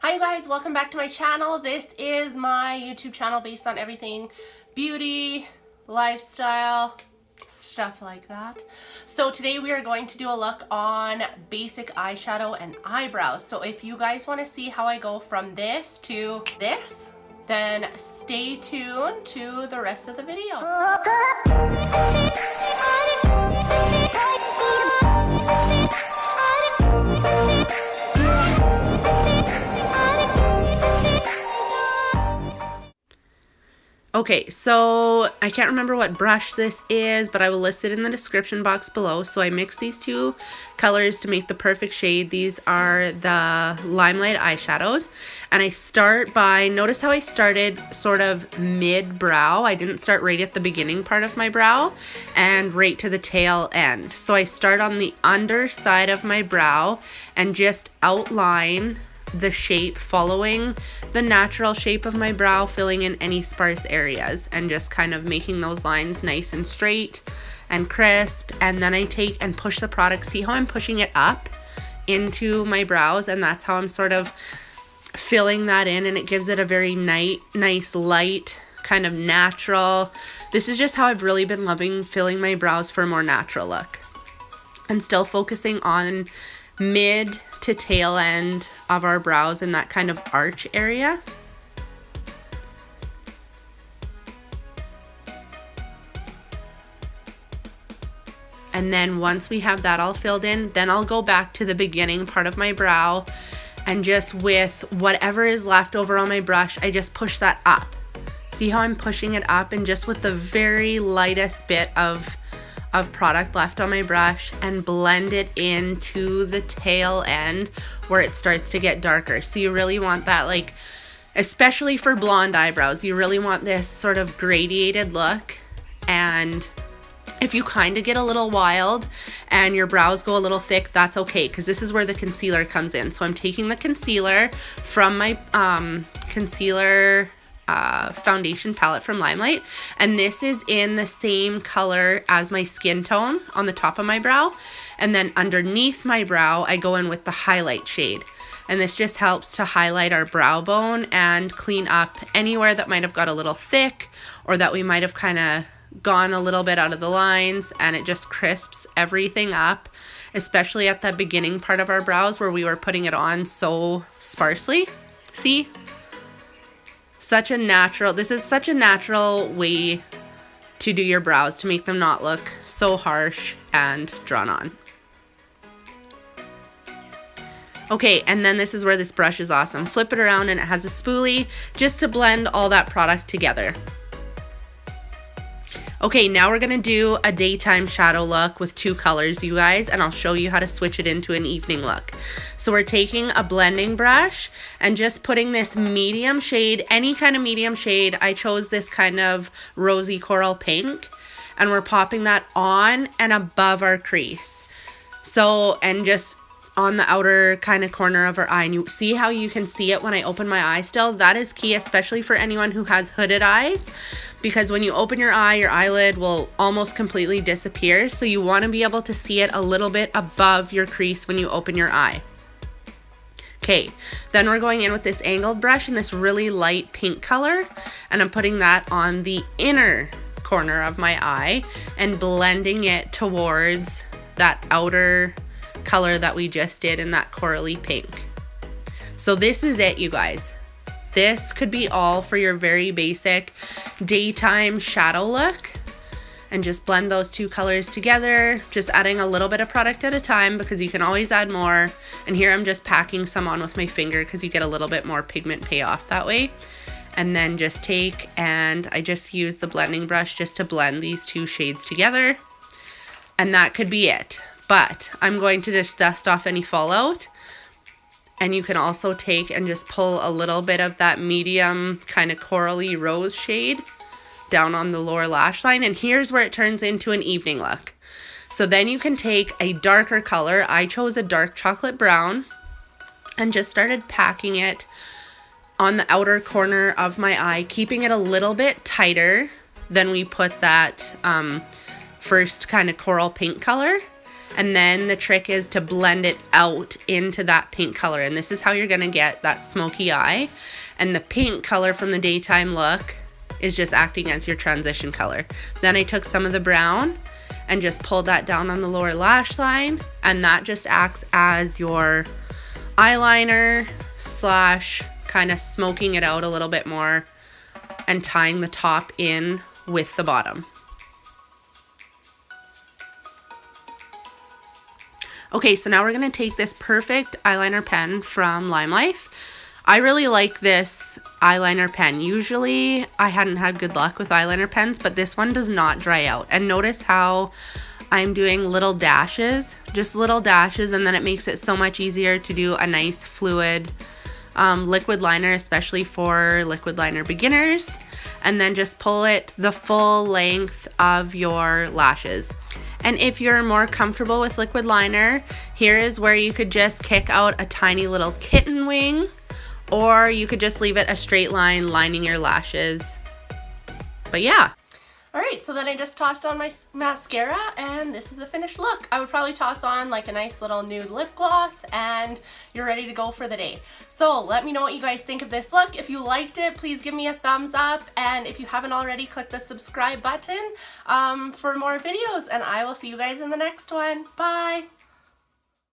Hi you guys, welcome back to my channel. This is my YouTube channel based on everything beauty, lifestyle, stuff like that. So today we are going to do a look on basic eyeshadow and eyebrows. So if you guys want to see how I go from this to this, then stay tuned to the rest of the video. Okay, so I can't remember what brush this is, but I will list it in the description box below. So I mix these two colors to make the perfect shade. These are the Limelight eyeshadows. And I start by, notice how I started sort of mid-brow. I didn't start right at the beginning part of my brow and right to the tail end. So I start on the underside of my brow and just outline the shape following the natural shape of my brow, filling in any sparse areas and just kind of making those lines nice and straight and crisp. And then I take and push the product. See how I'm pushing it up into my brows, and that's how I'm sort of filling that in, and it gives it a very nice light kind of natural. This is just how I've really been loving filling my brows for a more natural look, and still focusing on mid to tail end of our brows in that kind of arch area. And then once we have that all filled in, then I'll go back to the beginning part of my brow, and just with whatever is left over on my brush, I just push that up. See how I'm pushing it up, and just with the very lightest bit of product left on my brush, and blend it into the tail end where it starts to get darker. So you really want that, like, especially for blonde eyebrows, you really want this sort of gradiated look. And if you kind of get a little wild and your brows go a little thick, that's okay, because this is where the concealer comes in. So I'm taking the concealer from my concealer foundation palette from Limelight, and this is in the same color as my skin tone on the top of my brow, and then underneath my brow I go in with the highlight shade, and this just helps to highlight our brow bone and clean up anywhere that might have got a little thick or that we might have kind of gone a little bit out of the lines, and it just crisps everything up, especially at that beginning part of our brows where we were putting it on so sparsely. See? This is such a natural way to do your brows to make them not look so harsh and drawn on. Okay, and then this is where this brush is awesome. Flip it around and it has a spoolie just to blend all that product together. Okay, now we're gonna do a daytime shadow look with two colors, you guys, and I'll show you how to switch it into an evening look. So we're taking a blending brush and just putting this medium shade, any kind of medium shade. I chose this kind of rosy coral pink, and we're popping that on and above our crease. So, and just on the outer kind of corner of our eye, and you see how you can see it when I open my eye still? That is key, especially for anyone who has hooded eyes, because when you open your eye, your eyelid will almost completely disappear. So you want to be able to see it a little bit above your crease when you open your eye. Okay, then we're going in with this angled brush in this really light pink color, and I'm putting that on the inner corner of my eye and blending it towards that outer color that we just did in that corally pink. So this is it, you guys. This could be all for your very basic daytime shadow look, and just blend those two colors together, just adding a little bit of product at a time because you can always add more. And here I'm just packing some on with my finger because you get a little bit more pigment payoff that way. And then just take, and I just use the blending brush just to blend these two shades together, and that could be it. But I'm going to just dust off any fallout, and you can also take and just pull a little bit of that medium kind of corally rose shade down on the lower lash line, and here's where it turns into an evening look. So then you can take a darker color. I chose a dark chocolate brown and just started packing it on the outer corner of my eye, keeping it a little bit tighter than we put that first kind of coral pink color. And then the trick is to blend it out into that pink color. And this is how you're going to get that smoky eye. And the pink color from the daytime look is just acting as your transition color. Then I took some of the brown and just pulled that down on the lower lash line. And that just acts as your eyeliner slash kind of smoking it out a little bit more and tying the top in with the bottom. Okay, so now we're going to take this perfect eyeliner pen from Lime Life. I really like this eyeliner pen. Usually I hadn't had good luck with eyeliner pens, but this one does not dry out. And notice how I'm doing little dashes, just little dashes, and then it makes it so much easier to do a nice fluid liquid liner, especially for liquid liner beginners. And then just pull it the full length of your lashes. And if you're more comfortable with liquid liner, here is where you could just kick out a tiny little kitten wing, or you could just leave it a straight line lining your lashes. But yeah. Alright, so then I just tossed on my mascara, and this is the finished look. I would probably toss on like a nice little nude lip gloss, and you're ready to go for the day. So let me know what you guys think of this look. If you liked it, please give me a thumbs up, and if you haven't already, click the subscribe button for more videos, and I will see you guys in the next one. Bye!